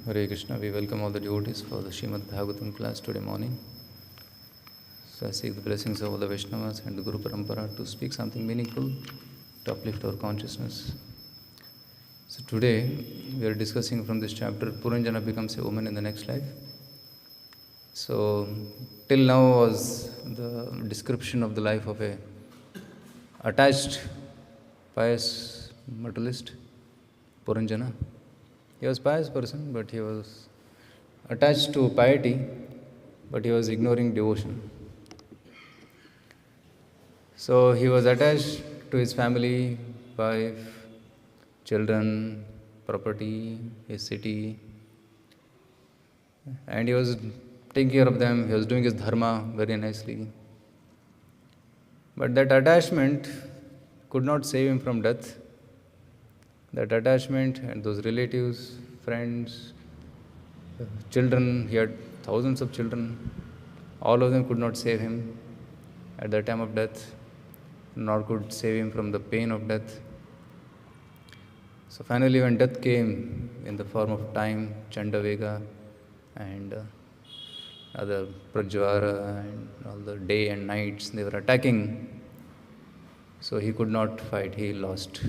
Hare Krishna, we welcome all the devotees for the Srimad Bhagavatam class today morning. So I seek the blessings of all the Vaishnavas and the Guru Parampara to speak something meaningful to uplift our consciousness. So today we are discussing from this chapter, Puranjana becomes a woman in the next life. So till now was the description of the life of a attached, pious materialist, Puranjana. He was a pious person, but he was attached to piety, but he was ignoring devotion. So he was attached to his family, wife, children, property, his city, and he was taking care of them. He was doing his dharma very nicely. But that attachment could not save him from death. That attachment and those relatives, friends, children, he had thousands of children, all of them could not save him at the time of death, nor could save him from the pain of death. So finally when death came in the form of time, Chandavega and other Prajvara and all the day and nights, they were attacking. So he could not fight, he lost.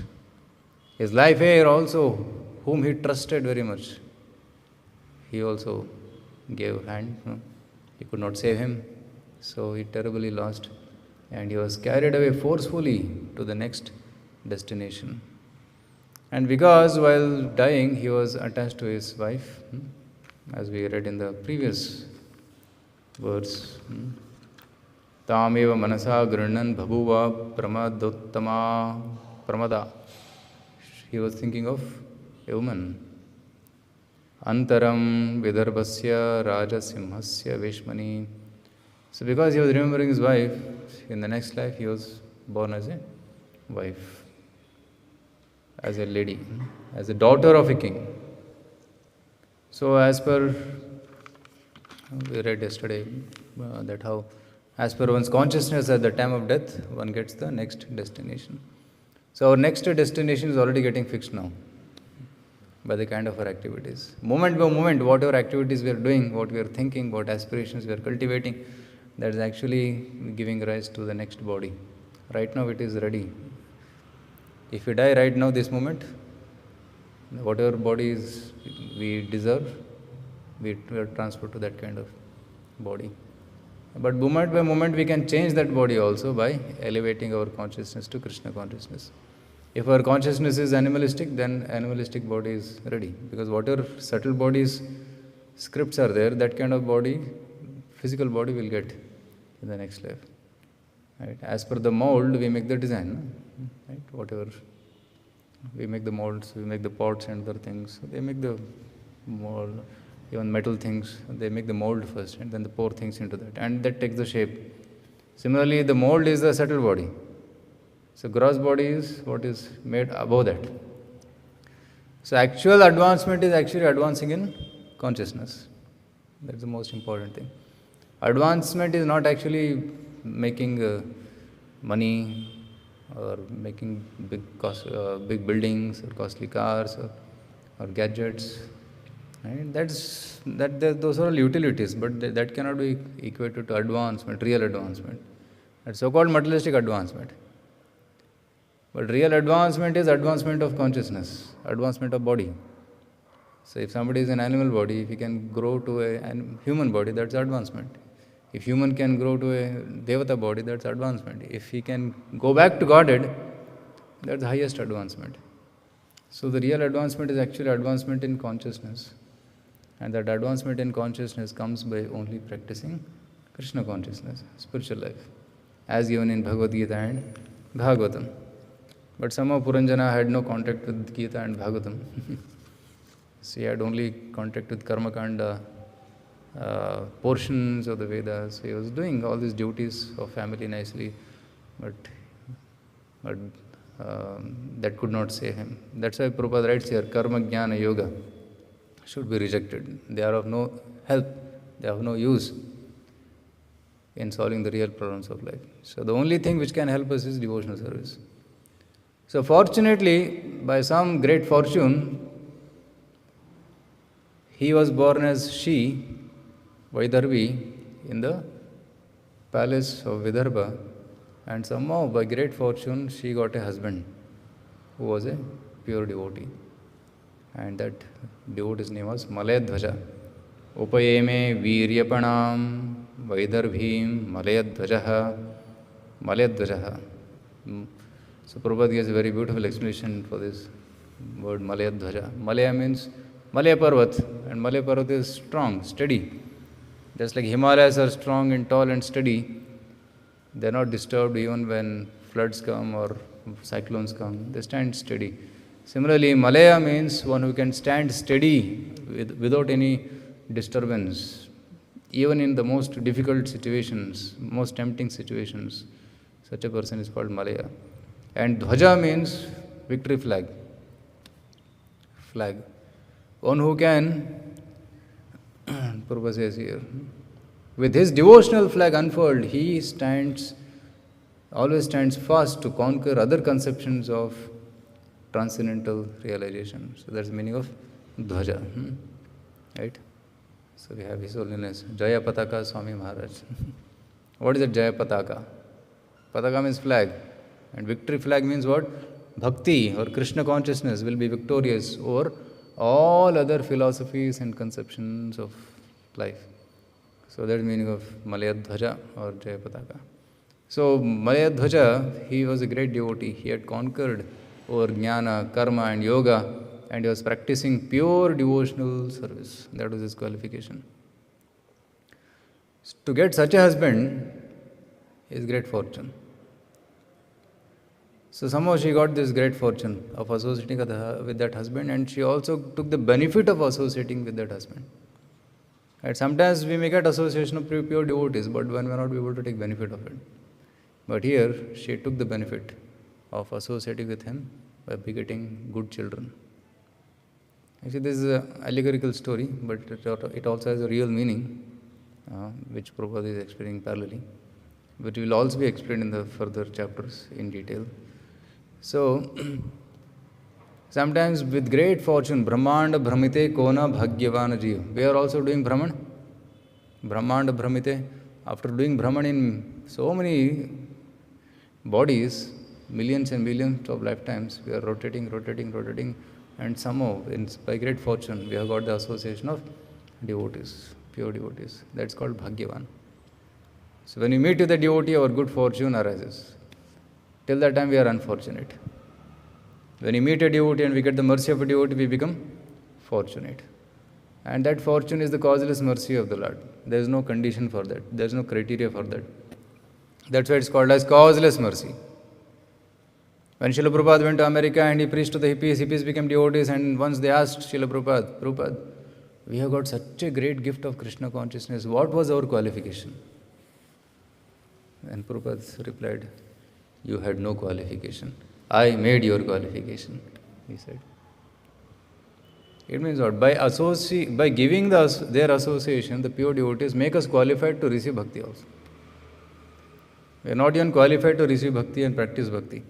His life heir also, whom he trusted very much, he also gave hand. He could not save him, so he terribly lost. And he was carried away forcefully to the next destination. And because while dying, he was attached to his wife, as we read in the previous verse. Tameva manasa grannan bhabuva pramadottama pramada. He was thinking of a woman. Antaram vidarbhasya rajasimhasya veshmani. So because he was remembering his wife, in the next life he was born as a wife, as a lady, as a daughter of a king. So as per, we read yesterday that how, as per one's consciousness at the time of death, one gets the next destination. So our next destination is already getting fixed now by the kind of our activities. Moment by moment, whatever activities we are doing, what we are thinking, what aspirations we are cultivating, that is actually giving rise to the next body. Right now it is ready. If we die right now, this moment, whatever bodies we deserve, we are transferred to that kind of body. But moment by moment we can change that body also by elevating our consciousness to Krishna consciousness. If our consciousness is animalistic, then animalistic body is ready. Because whatever subtle bodies, scripts are there, that kind of body, physical body will get in the next life. Right? As per the mold, we make the design. Right? Whatever, we make the molds, we make the pots and other things. They make the mold, even metal things, they make the mold first and then they pour things into that. And that takes the shape. Similarly, the mold is the subtle body. So gross body is what is made above that. So actual advancement is actually advancing in consciousness. That's the most important thing. Advancement is not actually making money or making big buildings or costly cars or gadgets. Right? Those are all utilities, but that cannot be equated to advancement, real advancement. That's so-called materialistic advancement. But real advancement is advancement of consciousness, advancement of body. So if somebody is an animal body, if he can grow to a human body, that's advancement. If human can grow to a Devata body, that's advancement. If he can go back to Godhead, that's the highest advancement. So the real advancement is actually advancement in consciousness. And that advancement in consciousness comes by only practicing Krishna consciousness, spiritual life, as given in Bhagavad Gita and Bhagavatam. But somehow Puranjana had no contact with Gita and Bhagavatam. She had only contact with Karma Kanda, portions of the Vedas. He was doing all these duties of family nicely, but that could not save him. That's why Prabhupada writes here, Karma Jnana Yoga should be rejected. They are of no help, they are of no use in solving the real problems of life. So the only thing which can help us is devotional service. So fortunately, by some great fortune, he was born as she, Vaidarbhi, in the palace of Vidarbha, and somehow by great fortune she got a husband who was a pure devotee. And that devotee's name was Malayadhvaja. Upayeme Viryapanam Vaidarbhim Malayadhvajaha. Malayadhvajaha. So Prabhupada gives a very beautiful explanation for this word Malayadhvaja. Malaya means Malaya Parvat, and Malaya Parvat is strong, steady. Just like Himalayas are strong and tall and steady, they are not disturbed even when floods come or cyclones come. They stand steady. Similarly, Malaya means one who can stand steady without any disturbance, even in the most difficult situations, most tempting situations. Such a person is called Malaya. And Dhwaja means victory flag. Flag. One who can, Prabhupada says here, with his devotional flag unfurled, he always stands fast to conquer other conceptions of transcendental realization. So that's the meaning of Dhwaja. Right? So we have His Holiness Jaya Pataka Swami Maharaj. What is that Jaya Pataka? Pataka means flag. And victory flag means what? Bhakti or Krishna consciousness will be victorious over all other philosophies and conceptions of life. So that's the meaning of Malayadhvaja or Jaya Pataka. So Malayadhvaja, he was a great devotee. He had conquered over jnana, karma and yoga, and he was practicing pure devotional service. That was his qualification. To get such a husband is great fortune. So somehow she got this great fortune of associating with that husband, and she also took the benefit of associating with that husband. And sometimes we may get association of pure devotees, but one may not be able to take benefit of it. But here she took the benefit of associating with him by begetting good children. Actually, this is an allegorical story, but it also has a real meaning, which Prabhupada is explaining parallelly, but will also be explained in the further chapters in detail. So, sometimes with great fortune, Brahmanda Brahmite Kona Bhagyavana Jiva. We are also doing Brahman. Brahmanda Brahmite. After doing Brahman in so many bodies, millions and millions of lifetimes, we are rotating, and somehow, by great fortune, we have got the association of devotees, pure devotees. That's called Bhagyavan. So when we meet with a devotee, our good fortune arises. Till that time we are unfortunate. When we meet a devotee and we get the mercy of a devotee, we become fortunate. And that fortune is the causeless mercy of the Lord. There is no condition for that. There is no criteria for that. That's why it's called as causeless mercy. When Srila Prabhupada went to America and he preached to the hippies became devotees, and once they asked Srila Prabhupada, we have got such a great gift of Krishna consciousness. What was our qualification? And Prabhupada replied, you had no qualification. I made your qualification, he said. It means what? By giving their association, the pure devotees make us qualified to receive bhakti also. We are not even qualified to receive bhakti and practice bhakti.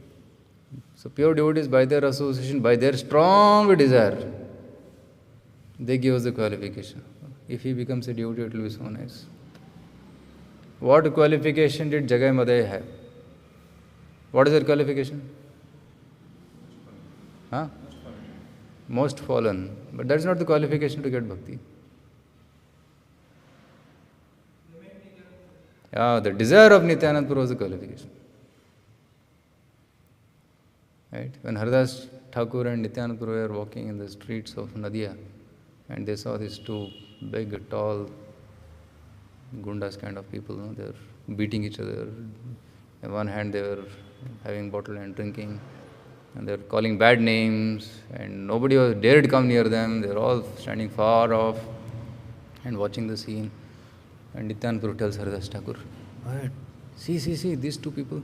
So pure devotees, by their association, by their strong desire, they give us the qualification. If he becomes a devotee, it will be so nice. What qualification did Jagai Madai have? What is their qualification? Most fallen. But that's not the qualification to get bhakti. The desire of Nityanand Prabhu was the qualification. Right? When Haridas Thakur and Nityanand Prabhu were walking in the streets of Nadia, and they saw these two big, tall, gundas kind of people, they were beating each other. On one hand they were having bottle and drinking, and they were calling bad names, and nobody dared come near them. They were all standing far off and watching the scene. And Nityanand Prabhu tells Haridas Thakur, see, these two people,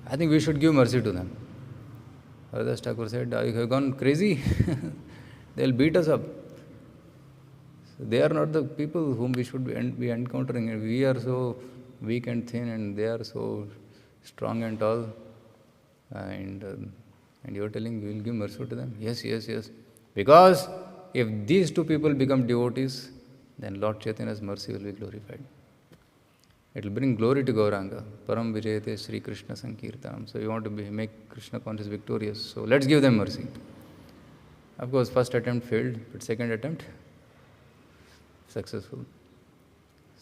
I think we should give mercy to them. Haridas Thakur said, you have gone crazy? They'll beat us up. So they are not the people whom we should be encountering. We are so weak and thin, and they are so strong and tall. And you are telling we will give mercy to them? Yes. Because If these two people become devotees, then Lord Chaitanya's mercy will be glorified. It will bring glory to Gauranga. Param Vijayate Sri Krishna Sankirtanam. So we want to make Krishna conscious victorious. So let's give them mercy. Of course, first attempt failed, but second attempt successful.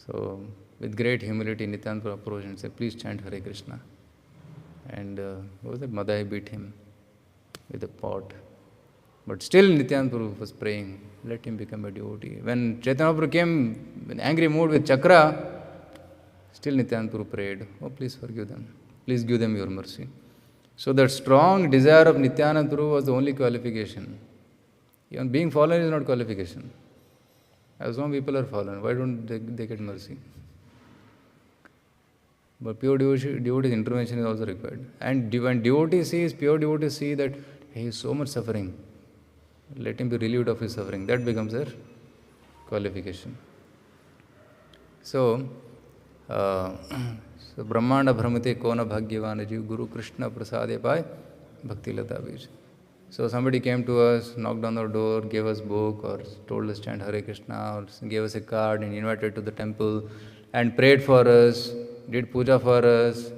So with great humility, Nityananda approached and said, please chant Hare Krishna. And what was that? Madai beat him with a pot. But still Nityananda was praying, let him become a devotee. When Chaitanya Prabhu came in angry mood with Chakra, still Nityananda prayed, oh please forgive them. Please give them your mercy. So that strong desire of Nityananda was the only qualification. Even being fallen is not qualification. As some people are fallen, why don't they get mercy? But pure devotee's intervention is also required. And when pure devotees see that he is so much suffering, let him be relieved of his suffering. That becomes their qualification. So Brahmanda Brahmate Kona Bhagyavana Jiv Guru Krishna Prasade Pai Bhakti Lata Bij. So somebody came to us, knocked on our door, gave us book or told us chant Hare Krishna or gave us a card and invited to the temple and prayed for us, did puja for us,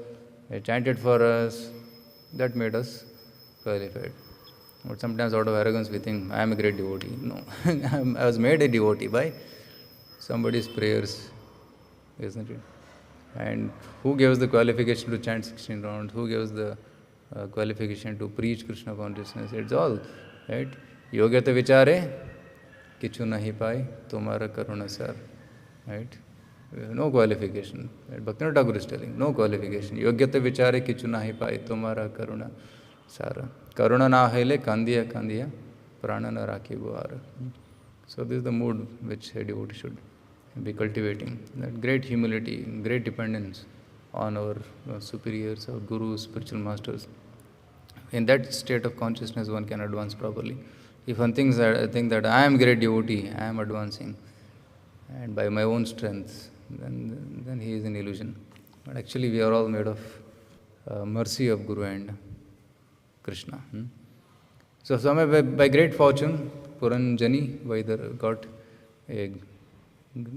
chanted for us. That made us qualified. But sometimes out of arrogance we think, I am a great devotee. No, I was made a devotee by somebody's prayers, isn't it? And who gave us the qualification to chant 16 rounds? Who gave us the qualification to preach Krishna consciousness? It's all, right? Yogyata vichare, kichu nahi pai, tumara karuna sar, right? No qualification. Right? Bhaktivinoda Thakur is telling, no qualification. Yogyata vichare, kichu nahi pai, tumara karuna sar. Karuna na haile, kandiya kandiya, prana na rakhi buara. So this is the mood which a devotee should be cultivating. That great humility, great dependence on our superiors, our gurus, spiritual masters. In that state of consciousness, one can advance properly. If one thinks that I am a great devotee, I am advancing, and by my own strength, then he is an illusion. But actually, we are all made of mercy of Guru and Krishna. So, by great fortune, Puranjani Vaidar got a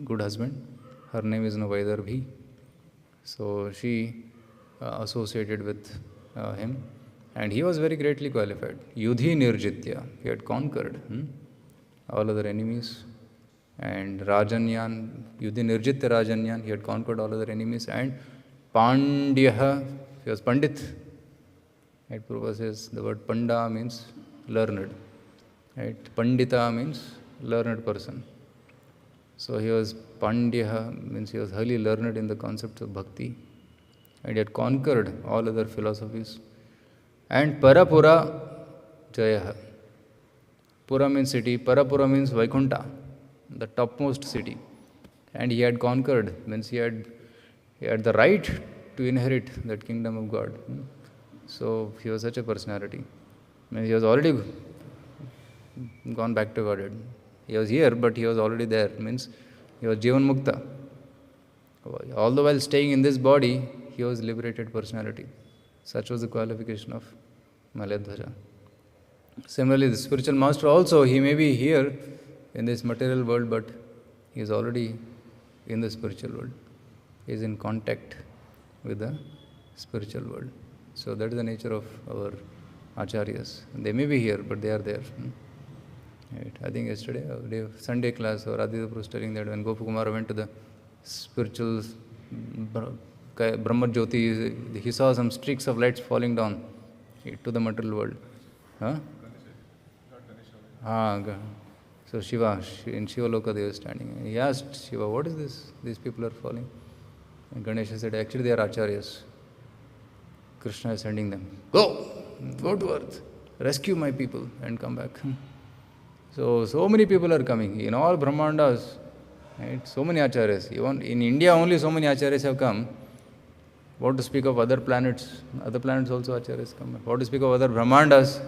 good husband. Her name is Vaidarbhi. So she associated with him, and he was very greatly qualified. Yudhi Nirjitya, he had conquered all other enemies. And Rajanyan, Yudhi Nirjitya Rajanyan, he had conquered all other enemies. And Pandyaha, he was Pandit. Right? Prabhupada says the word Panda means learned. Right? Pandita means learned person. So he was Pandyaha, means he was highly learned in the concepts of bhakti. And he had conquered all other philosophies. And Parapura Jayaha. Pura means city, Parapura means Vaikunta, the topmost city. And he had conquered, means he had the right to inherit that kingdom of God. So he was such a personality. I mean, he was already gone back to Godhead. He was here, but he was already there. Means he was Jivan Mukta. All the while staying in this body, he was liberated personality. Such was the qualification of Malayadhwaja. Similarly, the spiritual master also, he may be here in this material world, but he is already in the spiritual world. He is in contact with the spiritual world. So that is the nature of our acharyas. They may be here, but they are there. Right. I think yesterday, Sunday class, or Aditya was telling that when Gopakumara went to the spiritual Brahma Jyoti, he saw some streaks of lights falling down to the material world. Huh? So Shiva, in Shiva Loka they were standing. He asked Shiva, what is this? These people are falling. And Ganesha said, actually they are acharyas. Krishna is sending them. Go to earth, rescue my people and come back. So many people are coming. In all Brahmandas, right? So many acharyas. Even in India only so many acharyas have come. What to speak of other planets? Other planets also acharyas come. What to speak of other Brahmandas?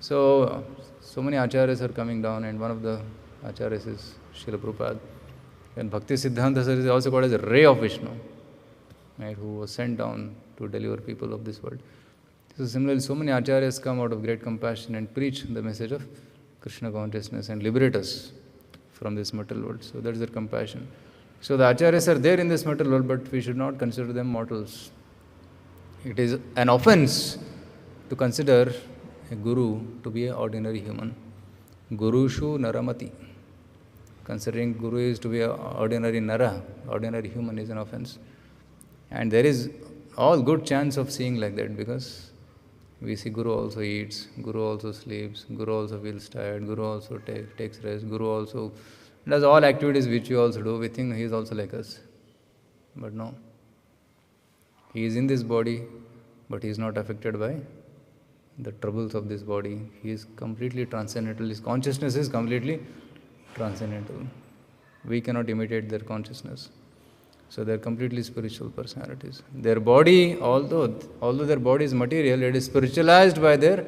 So many acharyas are coming down, and one of the acharyas is Srila Prabhupada. And Bhakti Siddhanta Saraswati is also called as a ray of Vishnu, right, who was sent down to deliver people of this world. So similarly, so many acharyas come out of great compassion and preach the message of Krishna consciousness and liberate us from this material world. So that's their compassion. So the acharyas are there in this material world, but we should not consider them mortals. It is an offense to consider a guru to be an ordinary human. Gurushu naramati. Considering guru is to be an ordinary nara, ordinary human, is an offense. And there is all good chance of seeing like that, because we see Guru also eats, Guru also sleeps, Guru also feels tired, Guru also takes rest, Guru also does all activities which we also do. We think he is also like us. But no. He is in this body, but he is not affected by the troubles of this body. He is completely transcendental. His consciousness is completely transcendental. We cannot imitate their consciousness. So they are completely spiritual personalities. Their body, although their body is material, it is spiritualized by their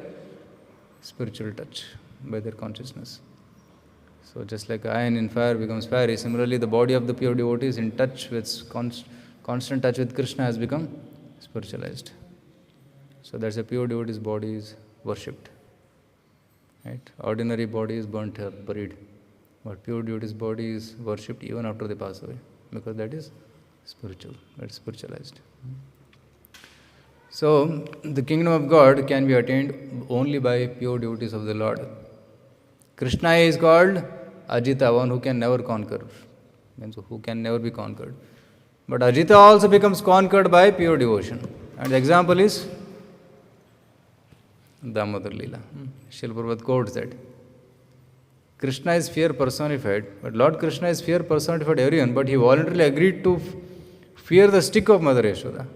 spiritual touch, by their consciousness. So just like iron in fire becomes fiery, similarly the body of the pure devotee is in touch with, constant touch with Krishna, has become spiritualized. So that's a pure devotee's body is worshipped. Right? Ordinary body is burnt or buried. But pure devotee's body is worshipped even after they pass away, because that is spiritual, that is spiritualized. So the kingdom of God can be attained only by pure devotees of the Lord. Krishna is called Ajita, one who can never conquer, means who can never be conquered. But Ajita also becomes conquered by pure devotion. And the example is Damodar Leela. Srila Prabhupada quotes that Krishna is fear personified, but Lord Krishna is fear personified everyone, but he voluntarily agreed to fear the stick of Mother Yashoda.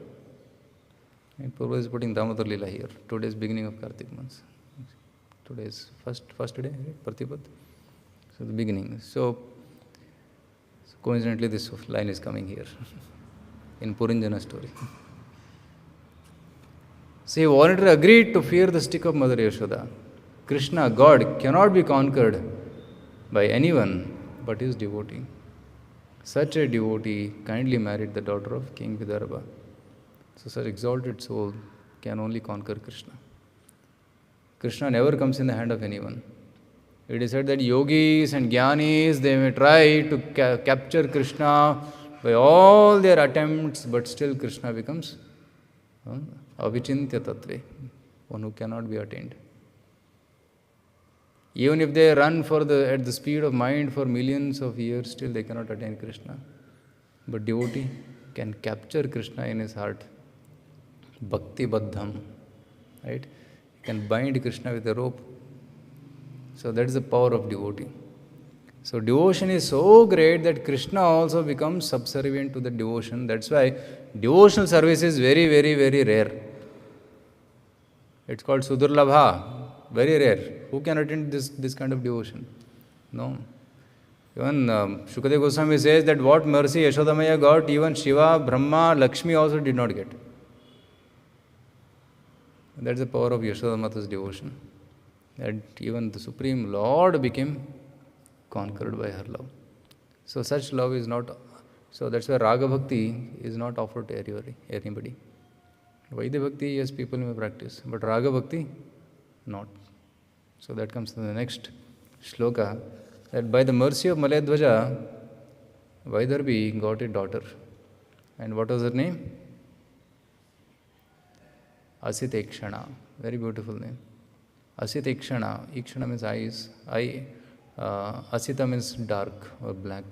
And Prabhupada is putting Damodar Leela here. Today is beginning of Kartik month. Today is first day, right? Pratipad. So the beginning. So coincidentally this line is coming here in Purinjana story. So he voluntarily agreed to fear the stick of Mother Yashoda. Krishna, God, cannot be conquered by anyone but his devotee. Such a devotee kindly married the daughter of King Vidarbha. So such exalted soul can only conquer Krishna. Krishna never comes in the hand of anyone. It is said that yogis and jnanis, they may try to capture Krishna by all their attempts, but still Krishna becomes avichintya tattve, one who cannot be attained. Even if they run at the speed of mind for millions of years, still they cannot attain Krishna. But devotee can capture Krishna in his heart. Bhakti baddham. Right? He can bind Krishna with a rope. So that is the power of devotee. So devotion is so great that Krishna also becomes subservient to the devotion. That's why devotional service is very, very, very rare. It's called Sudurlabha. Very rare. Who can attain this kind of devotion? No. Even Shukadeva Goswami says that what mercy Yashodamaya got, even Shiva, Brahma, Lakshmi also did not get. That's the power of Yashodamata's devotion. That even the Supreme Lord became conquered by her love. So such love is not, so that's why Raga Bhakti is not offered to anybody. Vaidya Bhakti, yes, people may practice, but Raga Bhakti, not. So that comes to the next shloka, that by the mercy of Malayadvaja, Vaidarbhi got a daughter. And what was her name? Asitekshana. Very beautiful name. Asitekshana. Ikshana means eyes. Asita means dark or black.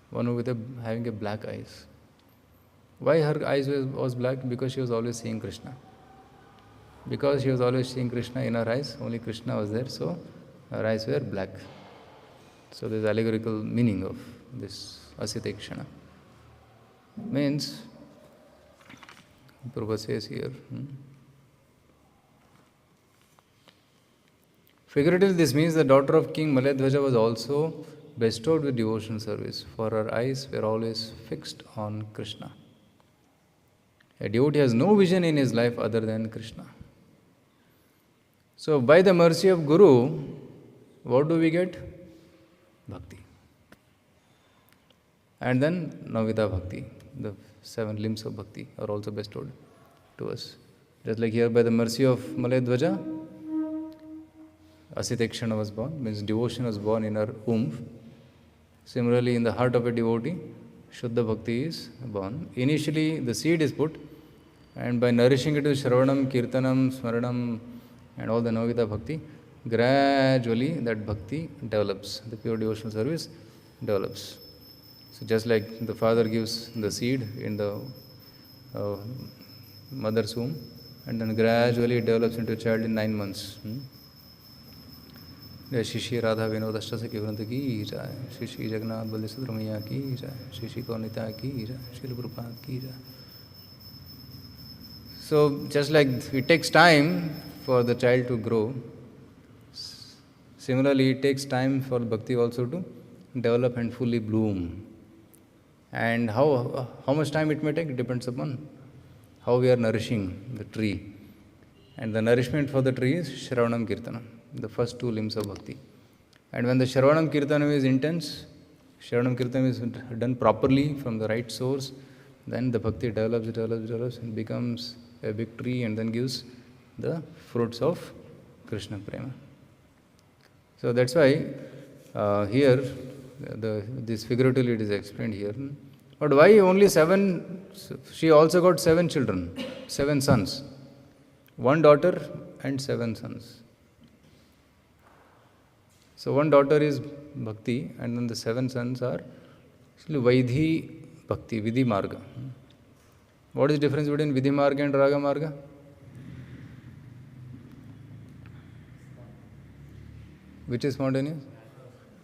One with having a black eyes. Why her eyes was black? Because she was always seeing Krishna. Because she was always seeing Krishna in her eyes, only Krishna was there, so her eyes were black. So there is allegorical meaning of this Asitekshana. Means, Prabhupada says here, figuratively this means the daughter of King Malayadvaja was also bestowed with devotional service, for her eyes were always fixed on Krishna. A devotee has no vision in his life other than Krishna. So by the mercy of Guru, what do we get? Bhakti. And then Navida Bhakti, the 7 limbs of Bhakti are also bestowed to us. Just like here by the mercy of Malayadvaja, Asitekshana was born, means devotion was born in her womb. Similarly, in the heart of a devotee, Shuddha Bhakti is born. Initially, the seed is put, and by nourishing it with Shravanam, Kirtanam, Smaranam, and all the Navagita Bhakti, gradually that Bhakti develops. The pure devotional service develops. So just like the father gives the seed in the mother's womb, and then gradually it develops into a child in 9 months. जय श्री श्री राधा विनोद अष्टसखी वृंद की जय, श्री श्री जगन्नाथ बलदेव सुब्रमण्य की जय, श्री श्री कौनिता की जय, श्री प्रभुपाद की जय. So just like it takes time for the child to grow, similarly it takes time for bhakti also to develop and fully bloom. And how much time it may take depends upon how we are nourishing the tree. And the nourishment for the tree is Shravanam Kirtanam, the first 2 limbs of bhakti. And when the Shravanam Kirtanam is intense, Shravanam Kirtanam is done properly from the right source, then the bhakti develops and becomes a big tree and then gives the fruits of Krishna Prema. So that's why here, this figuratively it is explained here. But why only 7? She also got 7 children, 7 sons. 1 daughter and 7 sons. So 1 daughter is Bhakti, and then the 7 sons are actually Vaidhi Bhakti, Vidhi Marga. What is the difference between Vidhi Marga and Raga Marga? Which is spontaneous?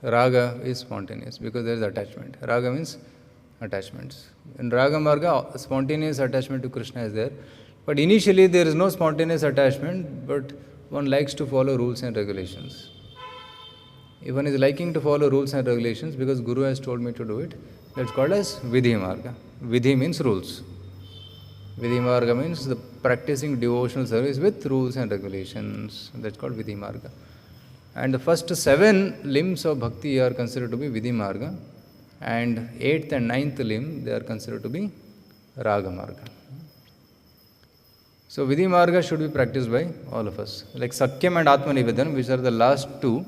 Raga is spontaneous because there is attachment. Raga means attachments. In Raga Marga, spontaneous attachment to Krishna is there. But initially there is no spontaneous attachment, but one likes to follow rules and regulations. If one is liking to follow rules and regulations because Guru has told me to do it, that's called as Vidhi Marga. Vidhi means rules. Vidhi Marga means the practicing devotional service with rules and regulations. That's called Vidhi Marga. And the first 7 limbs of bhakti are considered to be Vidhi Marga, and 8th and 9th limb they are considered to be Raga Marga. So Vidhi Marga should be practiced by all of us. Like Sakyam and Atma Nivedan, which are the last 2,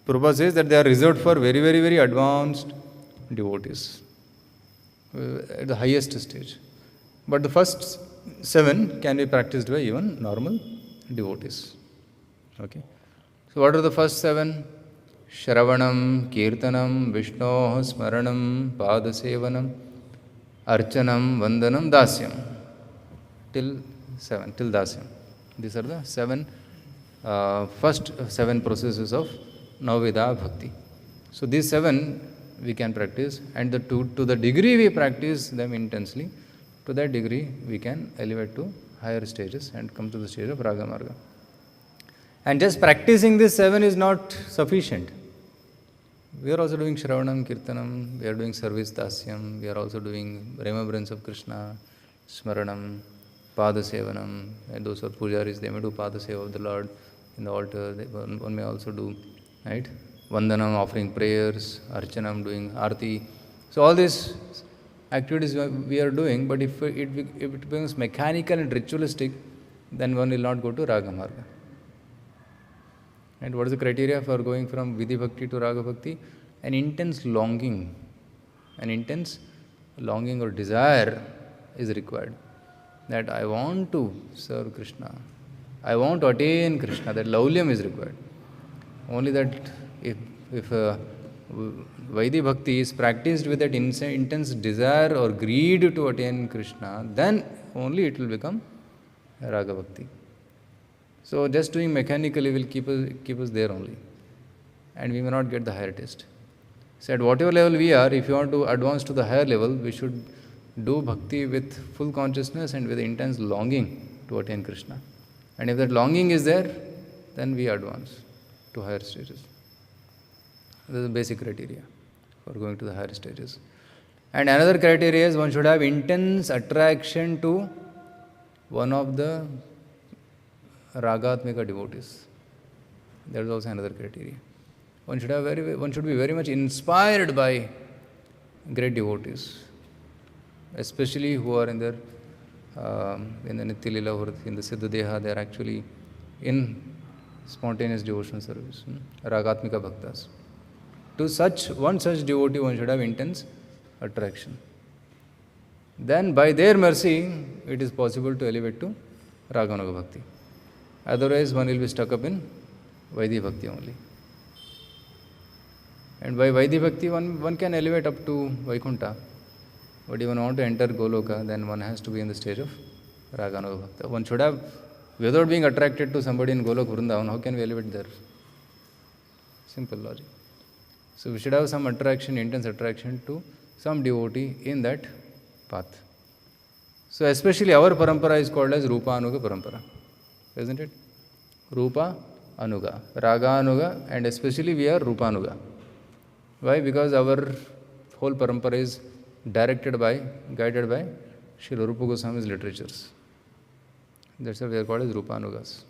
Prabhupada says that they are reserved for very, very, very advanced devotees at the highest stage. But the first 7 can be practiced by even normal devotees. Okay. So what are the first 7? Shravanam, Kirtanam, Vishnoh, Smaranam, Padasevanam, Archanam, Vandanam, Dasyam. Till 7, till Dasyam. These are the 7 first 7 processes of Navavida Bhakti. So these 7 we can practice, and to the degree we practice them intensely, to that degree we can elevate to higher stages and come to the stage of Raga Marga. And just practicing this 7 is not sufficient. We are also doing Shravanam, Kirtanam, we are doing Service Dasyam, we are also doing remembrance of Krishna, Smaranam, Padasevanam, and those are pujaris, they may do Padaseva of the Lord in the altar, one may also do, right? Vandanam, offering prayers, Archanam, doing Arti. So all these activities we are doing, but if it becomes mechanical and ritualistic, then one will not go to Raga Marga. And what is the criteria for going from Vidhi Bhakti to Raga Bhakti? An intense longing or desire is required. That I want to serve Krishna. I want to attain Krishna. That laulyam is required. Only that if Vaidhi Bhakti is practiced with that intense desire or greed to attain Krishna, then only it will become Raga Bhakti. So just doing mechanically will keep us there only, and we may not get the higher taste. So at whatever level we are, if you want to advance to the higher level, we should do bhakti with full consciousness and with intense longing to attain Krishna. And if that longing is there, then we advance to higher stages. This is the basic criteria for going to the higher stages. And another criteria is one should have intense attraction to one of the Ragatmika devotees. That is also another criteria. One should be very much inspired by great devotees, especially who are in the Nitya Lila or in the Siddha Deha. They are actually in spontaneous devotional service, ragatmika bhaktas. To one such devotee, one should have intense attraction. Then by their mercy, it is possible to elevate to raganuga bhakti. Otherwise, one will be stuck up in Vaidhi bhakti only. And by Vaidhi bhakti, one can elevate up to Vaikuntha. But if one want to enter Goloka, then one has to be in the stage of raganuga bhakti. One should have, without being attracted to somebody in Golok Vrindavan, how can we elevate there? Simple logic. So we should have some attraction, intense attraction to some devotee in that path. So especially our parampara is called as Rupa Anuga parampara, isn't it? Rupa Anuga, Raga Anuga, and especially we are Rupa Anuga. Why? Because our whole parampara is guided by Srila Rupa Goswami's literatures. That's why we are called as Rupa Anugas.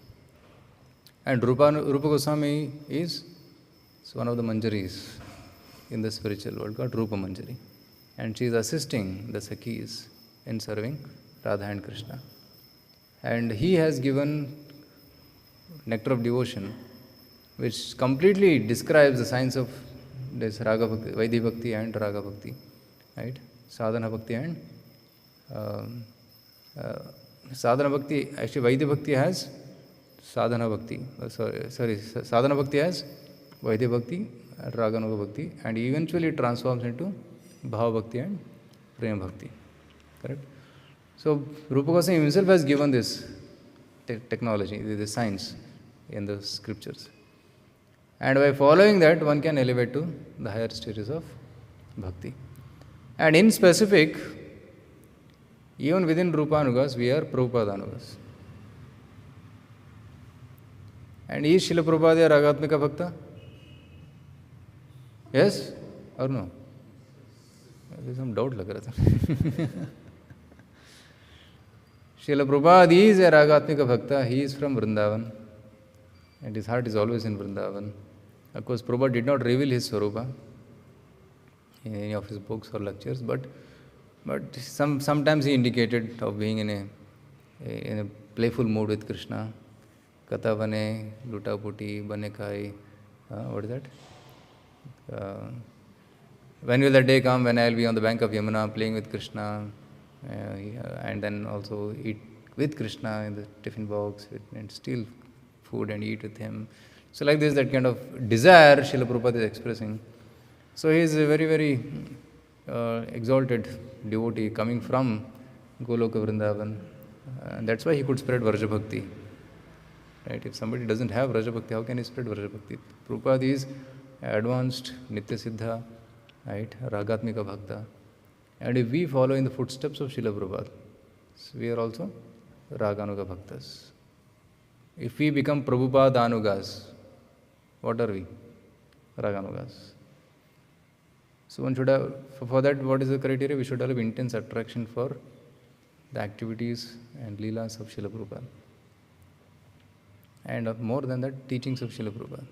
And Rupa Goswami is one of the Manjaris in the spiritual world called Rupa Manjari. And she is assisting the Sakhis in serving Radha and Krishna. And he has given Nectar of Devotion, which completely describes the science of this Raga Bhakti, Vaidhi Bhakti and Raga Bhakti, right? Sadhana Bhakti and Sadhana Bhakti, actually Vaidhi Bhakti has Sadhana Bhakti, Sadhana Bhakti has Vaidhi Bhakti, Raganuga Bhakti, and eventually it transforms into Bhava Bhakti and Prema Bhakti, correct? So Rupa Goswami himself has given this technology, this science in the scriptures. And by following that, one can elevate to the higher stages of bhakti. And in specific, even within Rupanugas, we are Prabhupada-anugas. And is Srila Prabhupada a Ragatmika Bhakta? Yes or no? There is some doubt lag raha tha. Srila Prabhupada is a Ragatmika Bhakta. He is from Vrindavan. And his heart is always in Vrindavan. Of course, Prabhupada did not reveal his Swarupa in any of his books or lectures, but sometimes he indicated of being in a playful mood with Krishna. Kata bane, luta puti, bane khai. What is that? When will the day come when I will be on the bank of Yamuna playing with Krishna, and then also eat with Krishna in the tiffin box and steal food and eat with him. So like this, that kind of desire Srila Prabhupada is expressing. So he is a very, very exalted devotee coming from Goloka Vrindavan. And that's why he could spread Vraja Bhakti. Right? If somebody doesn't have Vraja Bhakti, how can he spread Vraja Bhakti? Prabhupada is advanced Nitya Siddha, right? Ragatmika Bhakta. And if we follow in the footsteps of Srila Prabhupada, so we are also Raganuga Bhaktas. If we become Prabhupada Anugas, what are we? Raganugas. So one should have, for that, what is the criteria? We should have intense attraction for the activities and leelas of Srila Prabhupada. And more than that, teachings of Srila Prabhupada.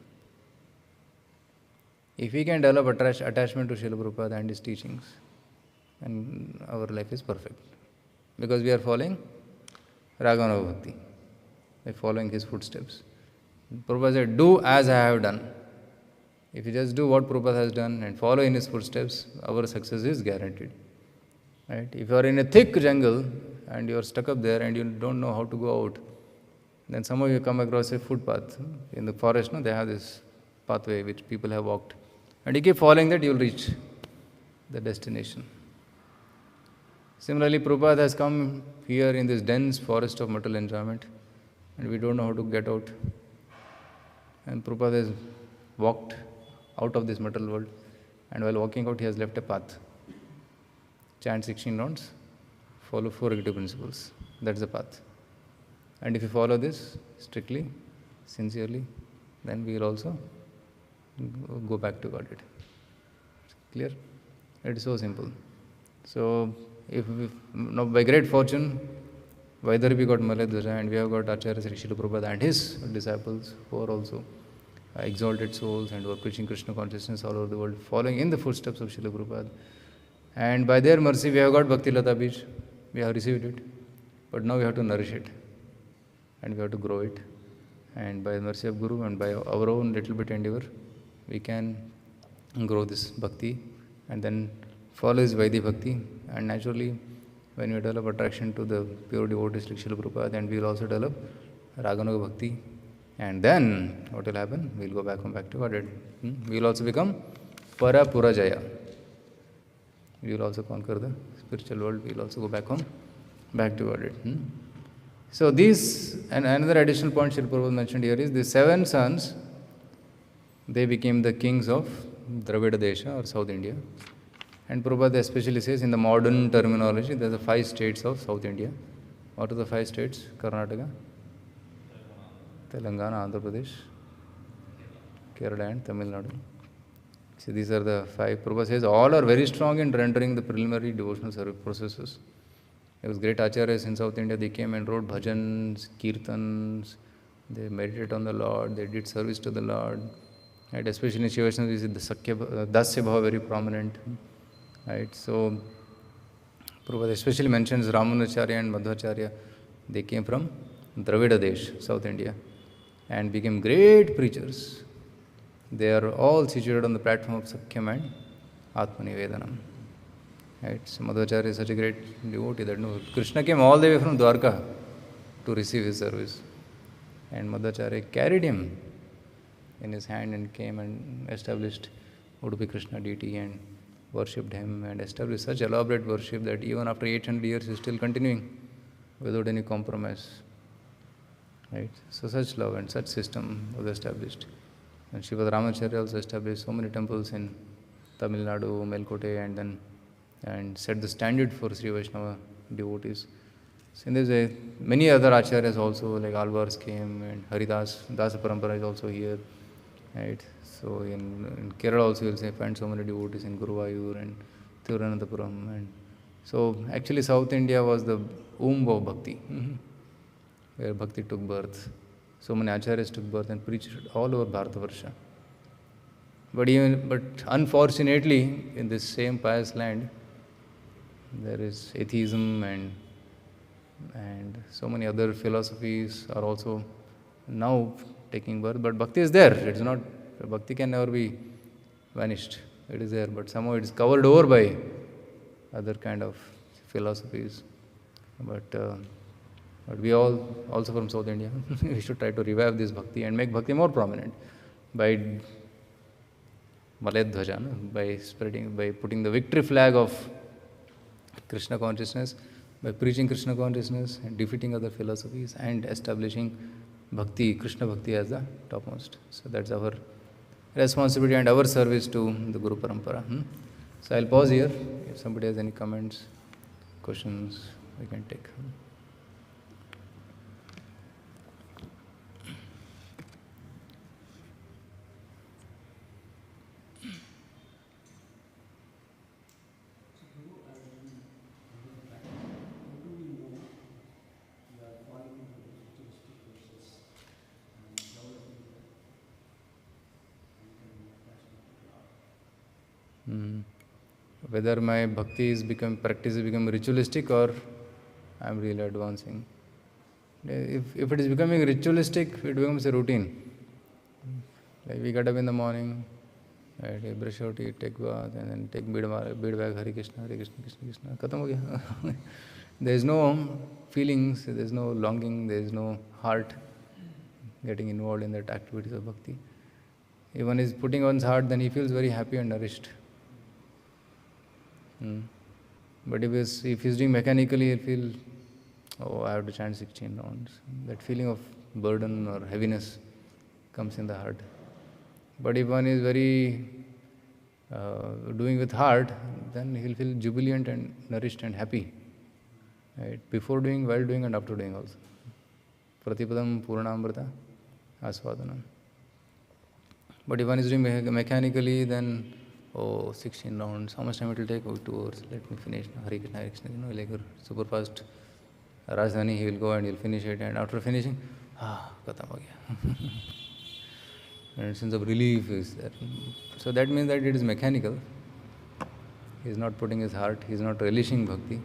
If we can develop attachment to Srila Prabhupada and his teachings, and our life is perfect. Because we are following Raganuga Bhakti, by following his footsteps. Prabhupada said, do as I have done. If you just do what Prabhupada has done and follow in his footsteps, our success is guaranteed. Right? If you are in a thick jungle and you are stuck up there and you don't know how to go out, then somehow you come across a footpath. In the forest, they have this pathway which people have walked. And you keep following that, you will reach the destination. Similarly, Prabhupada has come here in this dense forest of material enjoyment, and we don't know how to get out. And Prabhupada has walked out of this material world, and while walking out, he has left a path. Chant 16 rounds, follow 4 negative principles. That's the path. And if you follow this strictly, sincerely, then we will also go back to Godhead. Clear? It is so simple. So, now by great fortune, Vaidharvi got Maladhara, and we have got Acharya Sri Srila Prabhupada and his disciples, who are also exalted souls and who are preaching Krishna consciousness all over the world, following in the footsteps of Srila Prabhupada. And by their mercy, we have got Bhakti Lata Bij. We have received it. But now we have to nourish it. And we have to grow it. And by the mercy of Guru and by our own little bit endeavor, we can grow this bhakti and then follow his Vaidhi bhakti. And naturally, when we develop attraction to the pure devotees like Srila Prabhupada, then we will also develop Raganuga bhakti. And then what will happen? We will go back to Godhead. We will also become Para Purajaya. We will also conquer the spiritual world. We will also go back to Godhead. So these, and another additional point Srila Prabhupada mentioned here is the 7 sons, they became the kings of Dravida Desha or South India. And Prabhupada especially says in the modern terminology, there are the 5 states of South India. What are the 5 states? Karnataka, Telangana, Andhra Pradesh, Kerala and Tamil Nadu. See, these are the 5. Prabhupada says all are very strong in rendering the preliminary devotional service processes. There was great acharyas in South India. They came and wrote bhajans, kirtans. They meditated on the Lord. They did service to the Lord. Right? Especially in Shiva Vaishnava, we see the Dasya Bhava very prominent. Right? So, Prabhupada especially mentions Ramanacharya and Madhvacharya. They came from Dravida Desh, South India, and became great preachers. They are all situated on the platform of Sakhyam and Atmanivedanam. Right? So Madhvacharya is such a great devotee that Krishna came all the way from Dwarka to receive his service. And Madhvacharya carried him in his hand and came and established Udupi Krishna deity and worshipped him and established such elaborate worship that even after 800 years he is still continuing without any compromise. Right? So such love and such system was established. And Sripad Ramacharya also established so many temples in Tamil Nadu, Melkote, and set the standard for Sri Vaishnava devotees. So there's many other acharyas also, like Alvars came, and Haridas, Dasa Parampara is also here. Right? So in Kerala also you'll find so many devotees in Guruvayur and Thiruvananthapuram. And so actually South India was the womb of bhakti, where bhakti took birth. So many acharyas took birth and preached all over Bharatavarsha. But unfortunately, in this same pious land, there is atheism and so many other philosophies are also now taking birth. But bhakti is there. It's not, bhakti can never be vanished. It is there, but somehow it is covered over by other kind of philosophies. But we all, also from South India, we should try to revive this bhakti and make bhakti more prominent by Malayadhvaja, by putting the victory flag of Krishna consciousness, by preaching Krishna consciousness and defeating other philosophies and establishing bhakti, Krishna bhakti as the topmost. So that's our responsibility and our service to the Guru Parampara. So I'll pause here. If somebody has any comments, questions, we can take. Whether my bhakti practice is become ritualistic or I am really advancing. If it is becoming ritualistic, it becomes a routine. Like we get up in the morning, right, we brush our teeth, take bath, and then take bead bag, Hare Krishna, Krishna Krishna. Khatam ho gaya. There is no feelings, there is no longing, there is no heart getting involved in that activities of bhakti. If one is putting one's heart, then he feels very happy and nourished. But if he's doing mechanically, he'll feel, oh, I have to chant 16 rounds. That feeling of burden or heaviness comes in the heart. But if one is very doing with heart, then he'll feel jubilant and nourished and happy. Right? Before doing, while doing, and after doing also. Pratipadam Purnamrita Asvadanam. But if one is doing mechanically, then 16 rounds. How much time it will take? 2 hours. Let me finish. Hare Krishna, Hare Krishna. Like a super fast Rajdhani, he will go and he will finish it. And after finishing, khatam ho gaya. And a sense of relief is there. So that means that it is mechanical. He is not putting his heart. He is not relishing bhakti.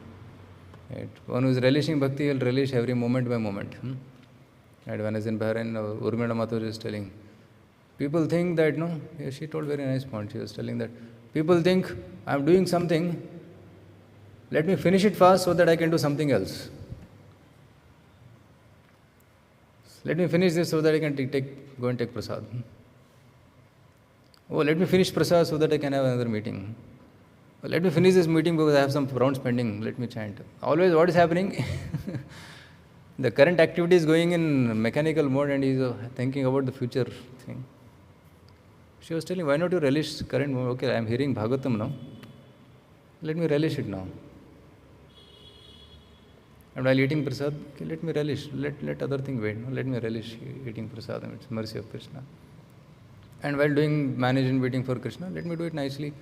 Right? One who is relishing bhakti will relish every moment by moment. And when I was in Bahrain, Urmila Mathur is telling, people think that, no, yeah, she told very nice point. She was telling that people think I'm doing something, let me finish it fast so that I can do something else. Let me finish this so that I can go and take prasad. Oh, let me finish prasad so that I can have another meeting. Oh, let me finish this meeting because I have some rounds pending. Let me chant. Always what is happening? The current activity is going in mechanical mode and he is thinking about the future thing. She was telling, why not you relish current mode? Okay, I am hearing Bhagavatam now. Let me relish it now. And while eating prasad, okay, let me relish. Let other thing wait. No? Let me relish eating prasad. It's mercy of Krishna. And while doing management waiting for Krishna, let me do it nicely.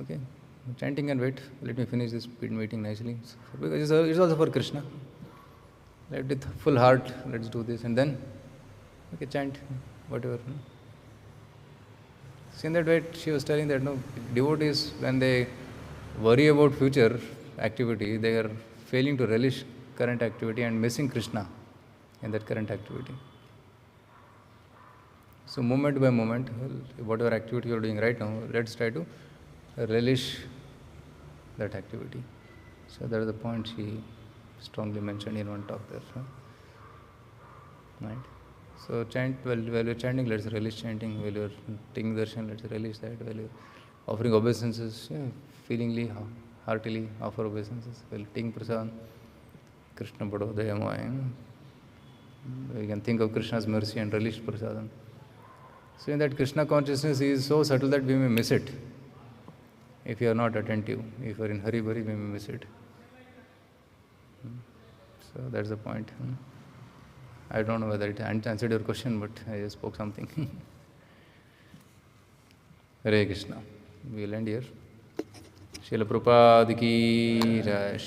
Okay, chanting and wait. Let me finish this meeting nicely. Because it's also for Krishna. Let with full heart, let's do this. And then, okay, chant, whatever. See, in that way, she was telling that, no, devotees, when they worry about future activity, they are failing to relish current activity and missing Krishna in that current activity. So moment by moment, whatever activity you are doing right now, let's try to relish that activity. So that is the point she strongly mentioned in one talk there. Right? So chant, while you're chanting, let's relish chanting. While you're taking darshan, let's relish that. While you're offering obeisances, feelingly, heartily offer obeisances. While taking prasad, Krishna Bado Dayamaya. You can think of Krishna's mercy and relish prasadam. So in that Krishna consciousness is so subtle that we may miss it. If you are not attentive, if you are in hurry burry, we may miss it. So that's the point. I don't know whether it answered your question, but I just spoke something. Hare Krishna. We'll end here. Srila Prabhupada ki Jai.